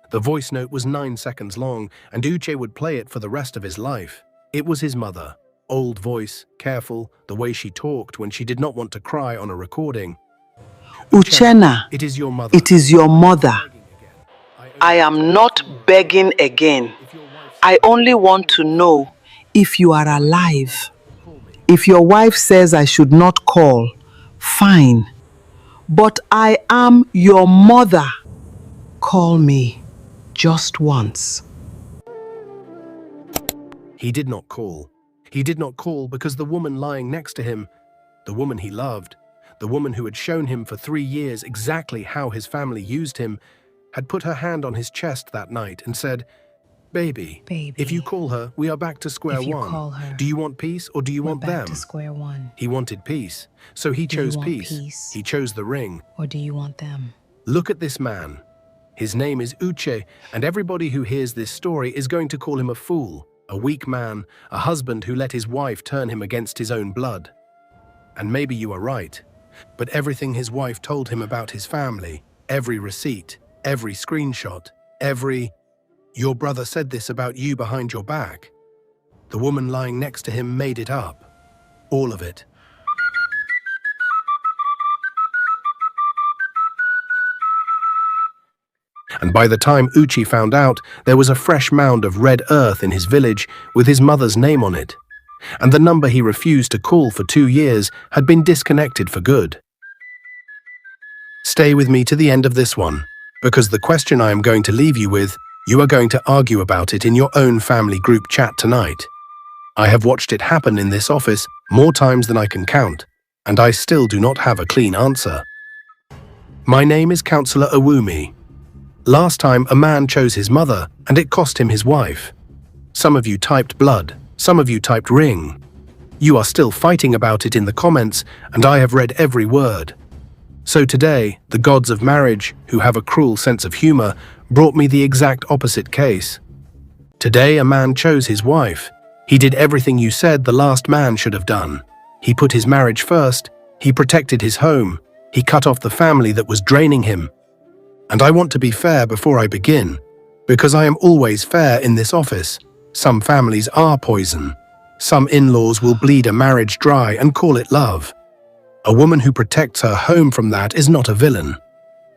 The voice note was 9 seconds long, and Uche would play it for the rest of his life. It was his mother. Old voice, careful, the way she talked when she did not want to cry on a recording. Uchenna, it is your mother. it is your mother. I am not begging again. I only want to know if you are alive. If your wife says I should not call, fine. But I am your mother. Call me just once. He did not call. He did not call because the woman lying next to him, the woman he loved, the woman who had shown him for 3 years exactly how his family used him, had put her hand on his chest that night and said, Baby, if you call her, we are back to square one. Do you want peace or do you want them? Back to square one. He wanted peace, so he chose peace. He chose the ring. Or do you want them? Look at this man. His name is Uche, and everybody who hears this story is going to call him a fool, a weak man, a husband who let his wife turn him against his own blood. And maybe you are right, but everything his wife told him about his family, every receipt, every screenshot, your brother said this about you behind your back. The woman lying next to him made it up. All of it. And by the time Uche found out, there was a fresh mound of red earth in his village with his mother's name on it. And the number he refused to call for 2 years had been disconnected for good. Stay with me to the end of this one, because the question I am going to leave you with, you are going to argue about it in your own family group chat tonight. I have watched it happen in this office more times than I can count, and I still do not have a clean answer. My name is Councillor Owumi. Last time a man chose his mother, and it cost him his wife. Some of you typed blood, some of you typed ring. You are still fighting about it in the comments, and I have read every word. So today, the gods of marriage, who have a cruel sense of humor, brought me the exact opposite case. Today, a man chose his wife. He did everything you said the last man should have done. He put his marriage first, he protected his home, he cut off the family that was draining him. And I want to be fair before I begin, because I am always fair in this office. Some families are poison. Some in-laws will bleed a marriage dry and call it love. A woman who protects her home from that is not a villain.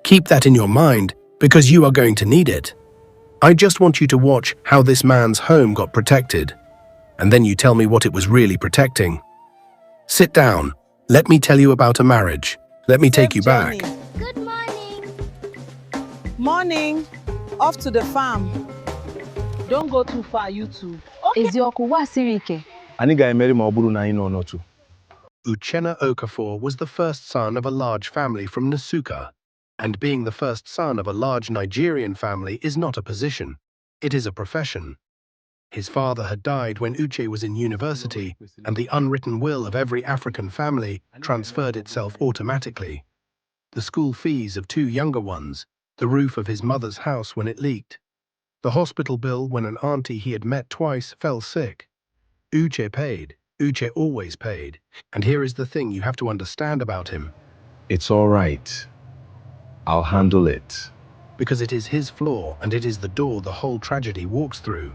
Keep that in your mind, because you are going to need it. I just want you to watch how this man's home got protected, and then you tell me what it was really protecting. Sit down. Let me tell you about a marriage. Let me take you back. Good morning. Morning. Off to the farm. Don't go too far, you two. Eziokwu wa siri ike. Anyị ga-emeri ma ọ bụrụ na anyị nọ n'otu. Uchenna Okafor was the first son of a large family from Nsukka, and being the first son of a large Nigerian family is not a position, it is a profession. His father had died when Uche was in university, and the unwritten will of every African family transferred itself automatically. The school fees of 2 younger ones, the roof of his mother's house when it leaked, the hospital bill when an auntie he had met twice fell sick. Uche paid. Uche always paid. And here is the thing you have to understand about him. It's all right. I'll handle it. Because it is his flaw, and it is the door the whole tragedy walks through.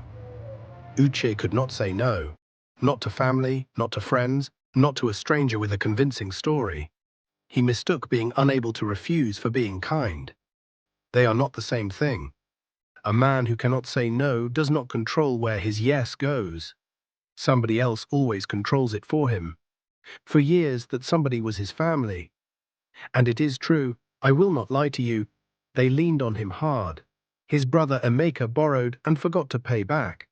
Uche could not say no. Not to family, not to friends, not to a stranger with a convincing story. He mistook being unable to refuse for being kind. They are not the same thing. A man who cannot say no does not control where his yes goes. Somebody else always controls it for him. For years that somebody was his family. And it is true, I will not lie to you, they leaned on him hard. His brother Emeka borrowed and forgot to pay back.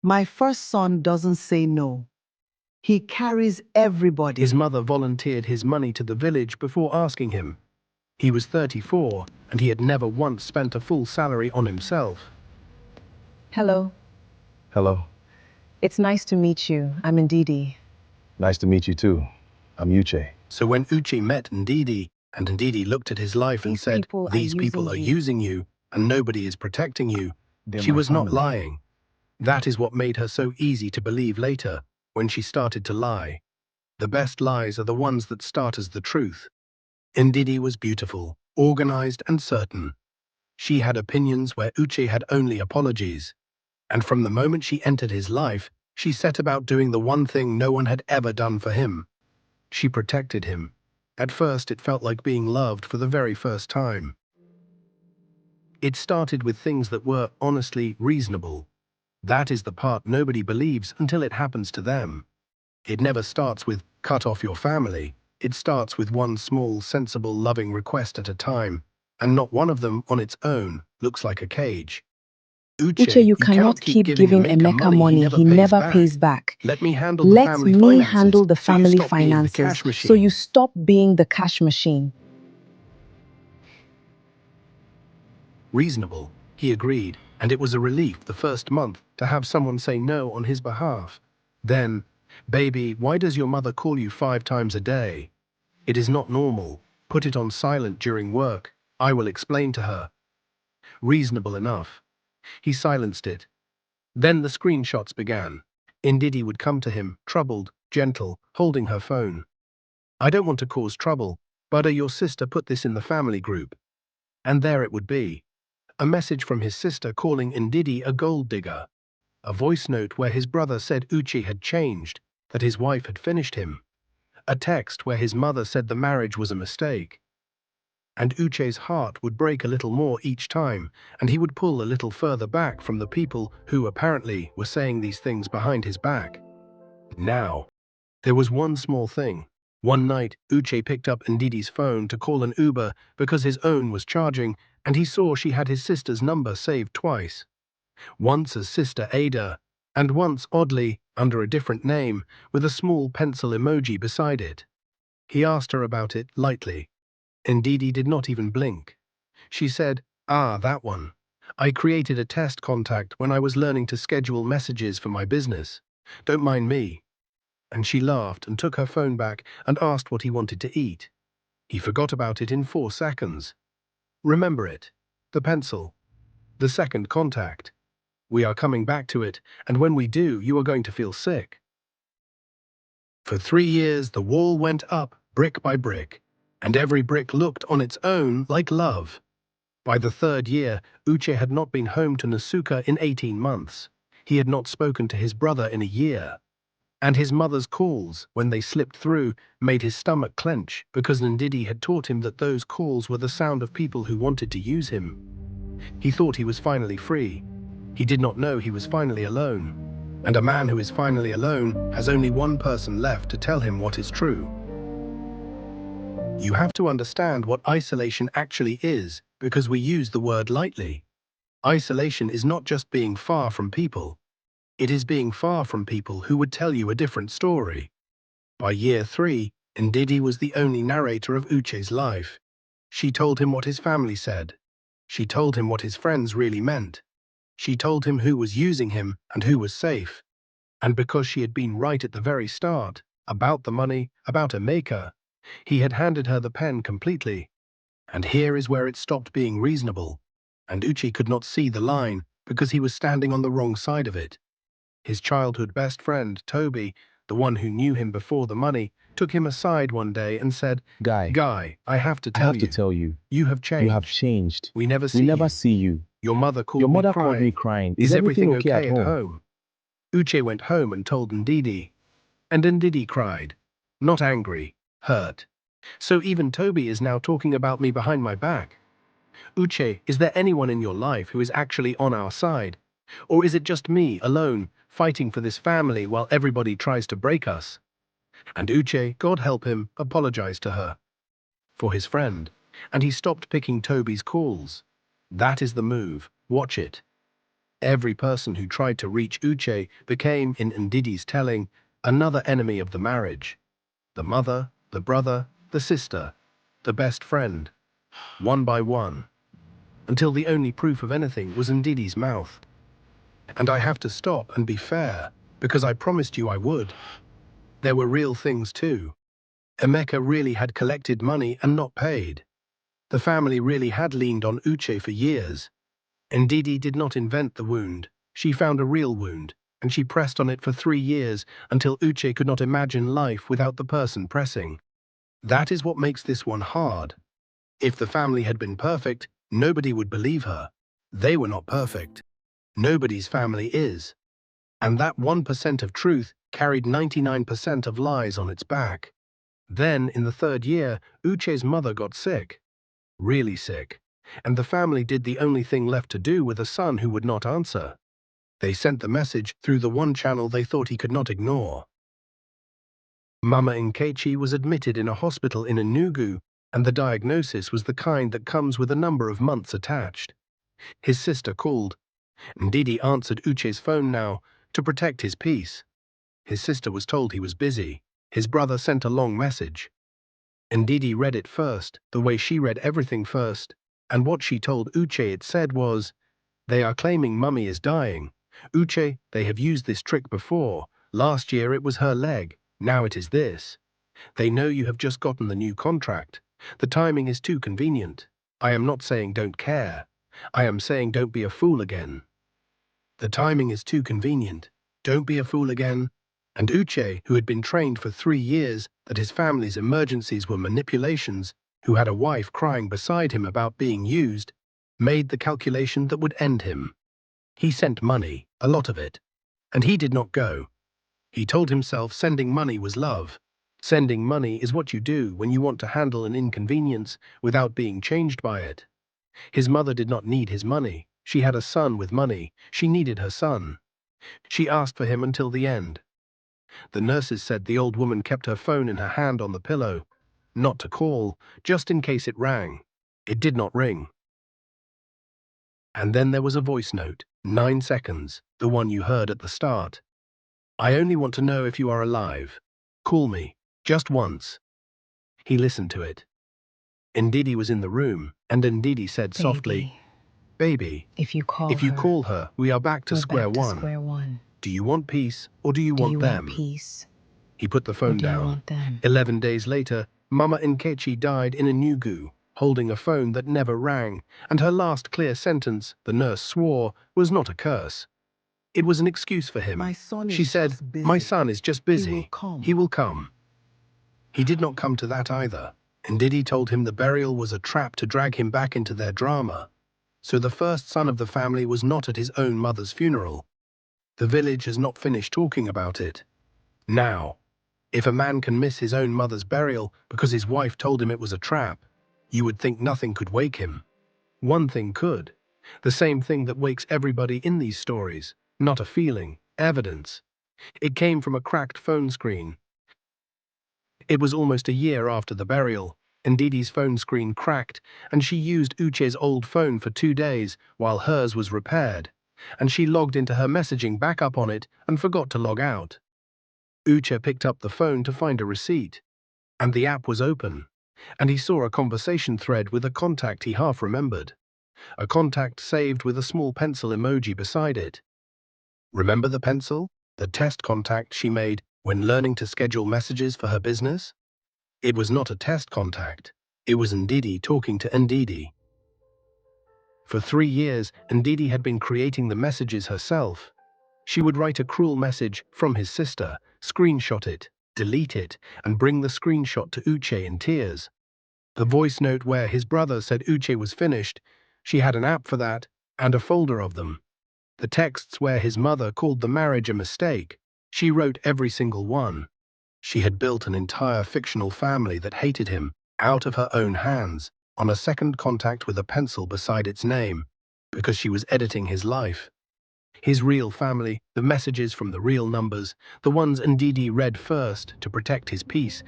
My first son doesn't say no. He carries everybody. His mother volunteered his money to the village before asking him. He was 34, and he had never once spent a full salary on himself. Hello. Hello. It's nice to meet you. I'm Ndidi. Nice to meet you too. I'm Uche. So when Uche met Ndidi, and Ndidi looked at his life and said, "These people are using you, and nobody is protecting you," she was not lying. That is what made her so easy to believe later, when she started to lie. The best lies are the ones that start as the truth. Ndidi was beautiful, organized and certain. She had opinions where Uche had only apologies. And from the moment she entered his life, she set about doing the one thing no one had ever done for him. She protected him. At first, it felt like being loved for the very first time. It started with things that were, honestly, reasonable. That is the part nobody believes until it happens to them. It never starts with, cut off your family. It starts with one small, sensible, loving request at a time, and not one of them on its own looks like a cage. Uche, Uche, you you cannot cannot keep keep giving giving Emeka Emeka money he money never he pays never back. pays back. Let me handle the Let family me finances, handle the so you family stop being the finances cash so you machine. stop being the cash machine. Reasonable, he agreed, and it was a relief the first month to have someone say no on his behalf. Then, baby, why does your mother call you 5 times a day? It is not normal. Put it on silent during work. I will explain to her. Reasonable enough. He silenced it. Then the screenshots began. Ndidi would come to him, troubled, gentle, holding her phone. I don't want to cause trouble, but your sister put this in the family group. And there it would be. A message from his sister calling Ndidi a gold digger. A voice note where his brother said Uche had changed, that his wife had finished him. A text where his mother said the marriage was a mistake. And Uche's heart would break a little more each time, and he would pull a little further back from the people who apparently were saying these things behind his back. Now, there was one small thing. One night, Uche picked up Ndidi's phone to call an Uber because his own was charging, and he saw she had his sister's number saved twice. Once as Sister Ada, and once, oddly, under a different name, with a small pencil emoji beside it. He asked her about it lightly. Ndidi did not even blink. She said, "Ah, that one. I created a test contact when I was learning to schedule messages for my business. Don't mind me." And she laughed and took her phone back and asked what he wanted to eat. He forgot about it in 4 seconds. Remember it. The pencil. The second contact. We are coming back to it, and when we do, you are going to feel sick. For 3 years, the wall went up, brick by brick, and every brick looked on its own like love. By the 3rd year, Uche had not been home to Nasuka in 18 months. He had not spoken to his brother in a year. And his mother's calls, when they slipped through, made his stomach clench because Ndidi had taught him that those calls were the sound of people who wanted to use him. He thought he was finally free. He did not know he was finally alone. And a man who is finally alone has only one person left to tell him what is true. You have to understand what isolation actually is, because we use the word lightly. Isolation is not just being far from people. It is being far from people who would tell you a different story. By year 3, Ndidi was the only narrator of Uche's life. She told him what his family said. She told him what his friends really meant. She told him who was using him and who was safe. And because she had been right at the very start, about the money, about Emeka, he had handed her the pen completely. And here is where it stopped being reasonable. And Uche could not see the line because he was standing on the wrong side of it. His childhood best friend, Toby, the one who knew him before the money, took him aside one day and said, Guy, "Guy, I have to I have tell to you, tell you, you have you have changed. changed. We never We see never you. see you. Your mother Your called me mother called me crying. crying. Is everything okay okay at at home? home?" Uche went home and told Ndidi. And Ndidi cried. Not angry, hurt. So even Toby is now talking about me behind my back. Uche, is there anyone in your life who is actually on our side? Or is it just me, alone, fighting for this family while everybody tries to break us? And Uche, God help him, apologized to her. For his friend. And he stopped picking Toby's calls. That is the move. Watch it. Every person who tried to reach Uche became, in Ndidi's telling, another enemy of the marriage. The mother, the brother, the sister, the best friend. One by one. Until the only proof of anything was Ndidi's mouth. And I have to stop and be fair, because I promised you I would. There were real things too. Emeka really had collected money and not paid. The family really had leaned on Uche for years. Ndidi did not invent the wound. She found a real wound, and she pressed on it for 3 years until Uche could not imagine life without the person pressing. That is what makes this one hard. If the family had been perfect, Nobody would believe her. They were not perfect. Nobody's family is. And that 1% of truth carried 99% of lies on its back. Then, in the third year, Uche's mother got sick. Really sick. And the family did the only thing left to do with a son who would not answer. They sent the message through the one channel they thought he could not ignore. Mama Nkechi was admitted in a hospital in Enugu, and the diagnosis was the kind that comes with a number of months attached. His sister called. Ndidi answered Uche's phone now to protect his peace. His sister was told he was busy. His brother sent a long message. Ndidi read it first, the way she read everything first, and what she told Uche it said was, "They are claiming Mummy is dying. Uche, they have used this trick before. Last year it was her leg, now it is this. They know you have just gotten the new contract. The timing is too convenient. I am not saying don't care. I am saying don't be a fool again. The timing is too convenient. Don't be a fool again." And Uche, who had been trained for 3 years that his family's emergencies were manipulations, who had a wife crying beside him about being used, made the calculation that would end him. He sent money, a lot of it, and he did not go. He told himself sending money was love. Sending money is what you do when you want to handle an inconvenience without being changed by it. His mother did not need his money. She had a son with money. She needed her son. She asked for him until the end. The nurses said the old woman kept her phone in her hand on the pillow. Not to call, just in case it rang. It did not ring. And then there was a voice note, 9 seconds, the one you heard at the start. "I only want to know if you are alive. Call me, just once." He listened to it. Ndidi was in the room, and Ndidi said softly, "Baby, If you call if you her, call her, we are back to we're square back to one. square one. Do you want peace, or do you Do want you want them?" peace, He put the or phone do you down. want them? 11 days later, Mama Nkechi died in Enugu, holding a phone that never rang, and her last clear sentence, the nurse swore, was not a curse. It was an excuse for him. My son She is said, just busy. "My son is just busy. He will come." He will come." He did not come to that either. Ndidi told him the burial was a trap to drag him back into their drama. So the first son of the family was not at his own mother's funeral. The village has not finished talking about it. Now, if a man can miss his own mother's burial because his wife told him it was a trap, you would think nothing could wake him. One thing could. The same thing that wakes everybody in these stories. Not a feeling, evidence. It came from a cracked phone screen. It was almost a year after the burial. Ndidi's phone screen cracked, and she used Uche's old phone for 2 days while hers was repaired. And she logged into her messaging backup on it and forgot to log out. Uche picked up the phone to find a receipt. And the app was open. And he saw a conversation thread with a contact he half remembered. A contact saved with a small pencil emoji beside it. Remember the pencil? The test contact she made when learning to schedule messages for her business? It was not a test contact. It was Ndidi talking to Ndidi. For 3 years, Ndidi had been creating the messages herself. She would write a cruel message from his sister, screenshot it, delete it, and bring the screenshot to Uche in tears. The voice note where his brother said Uche was finished, she had an app for that, and a folder of them. The texts where his mother called the marriage a mistake, she wrote every single one. She had built an entire fictional family that hated him, out of her own hands, on a second contact with a pencil beside its name, because she was editing his life. His real family, the messages from the real numbers, the ones Ndidi read first to protect his peace,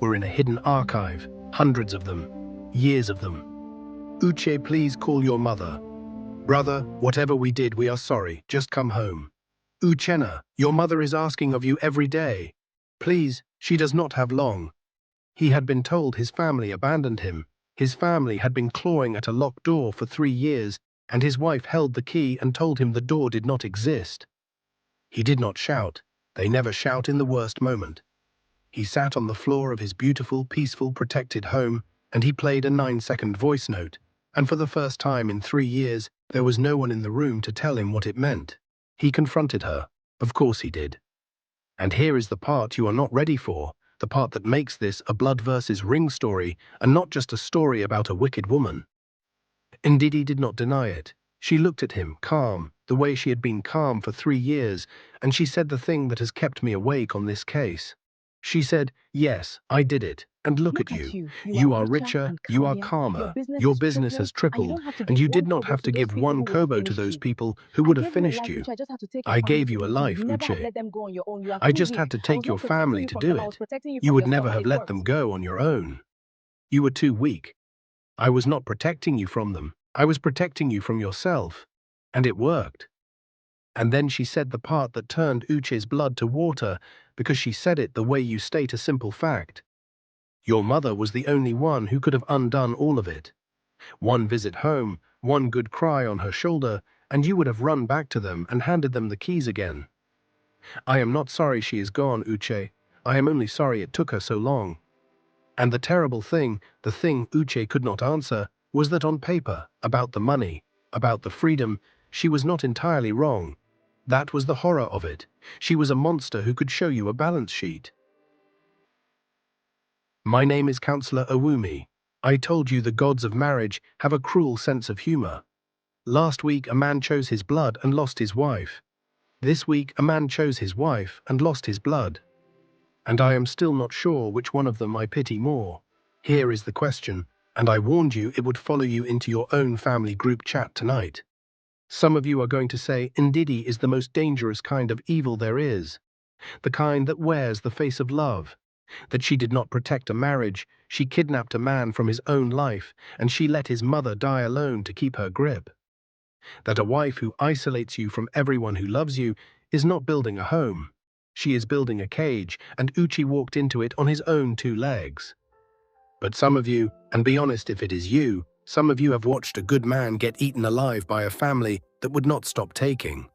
were in a hidden archive, hundreds of them, years of them. "Uche, please call your mother. Brother, whatever we did, we are sorry. Just come home. Uchenna, your mother is asking of you every day. Please, she does not have long." He had been told his family abandoned him. His family had been clawing at a locked door for 3 years, and his wife held the key and told him the door did not exist. He did not shout. They never shout in the worst moment. He sat on the floor of his beautiful, peaceful, protected home, and he played a 9-second voice note. And for the first time in 3 years, there was no one in the room to tell him what it meant. He confronted her. Of course he did. And here is the part you are not ready for, the part that makes this a blood versus ring story, and not just a story about a wicked woman. Ndidi did not deny it. She looked at him, calm, the way she had been calm for 3 years, and she said the thing that has kept me awake on this case. She said, "Yes, I did it, and look at you. You are richer, you are calmer, your business has tripled, and you did not have to give one kobo to those people who would have finished you. I gave you a life, Uche. I just had to take your family to do it. You would never have let them go on your own. You were too weak. I was not protecting you from them. I was protecting you from yourself. And it worked." And then she said the part that turned Uche's blood to water, because she said it the way you state a simple fact. Your mother was the only one who could have undone all of it. One visit home, one good cry on her shoulder, and you would have run back to them and handed them the keys again. I am not sorry she is gone, Uche. I am only sorry it took her so long. And the terrible thing, the thing Uche could not answer, was that on paper, about the money, about the freedom, she was not entirely wrong. That was the horror of it. She was a monster who could show you a balance sheet. My name is Counselor Owumi. I told you the gods of marriage have a cruel sense of humor. Last week a man chose his blood and lost his wife. This week a man chose his wife and lost his blood. And I am still not sure which one of them I pity more. Here is the question, and I warned you it would follow you into your own family group chat tonight. Some of you are going to say Ndidi is the most dangerous kind of evil there is, the kind that wears the face of love, that she did not protect a marriage, she kidnapped a man from his own life, and she let his mother die alone to keep her grip. That a wife who isolates you from everyone who loves you is not building a home. She is building a cage, and Uchi walked into it on his own 2 legs. But some of you, and be honest if it is you, some of you have watched a good man get eaten alive by a family that would not stop taking.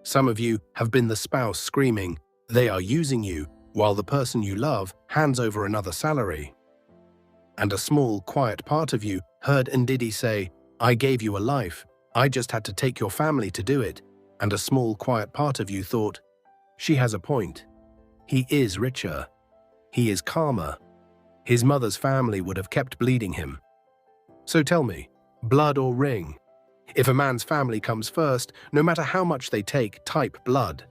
Some of you have been the spouse screaming, "They are using you," while the person you love hands over another salary. And a small, quiet part of you heard Ndidi say, "I gave you a life, I just had to take your family to do it." And a small, quiet part of you thought, "She has a point. He is richer. He is calmer. His mother's family would have kept bleeding him." So tell me, blood or ring? If a man's family comes first, no matter how much they take, type blood.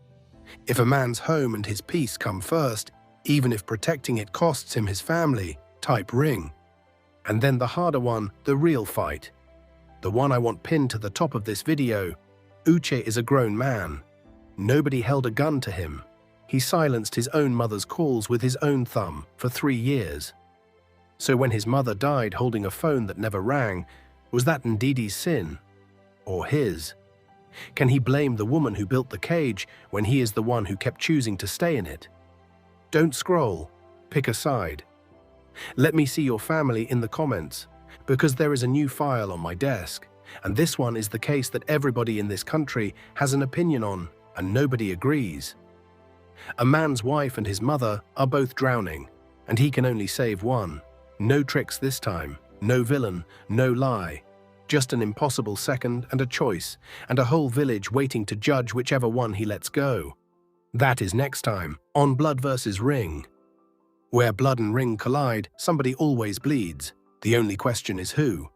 If a man's home and his peace come first, even if protecting it costs him his family, type ring. And then the harder one, the real fight. The one I want pinned to the top of this video. Uche is a grown man. Nobody held a gun to him. He silenced his own mother's calls with his own thumb for 3 years. So when his mother died holding a phone that never rang, was that Ndidi's sin? Or his? Can he blame the woman who built the cage when he is the one who kept choosing to stay in it? Don't scroll. Pick a side. Let me see your family in the comments, because there is a new file on my desk, and this one is the case that everybody in this country has an opinion on, and nobody agrees. A man's wife and his mother are both drowning, and he can only save one. No tricks this time, no villain, no lie. Just an impossible second and a choice, and a whole village waiting to judge whichever one he lets go. That is next time, on Blood vs. Ring. Where blood and ring collide, somebody always bleeds. The only question is who.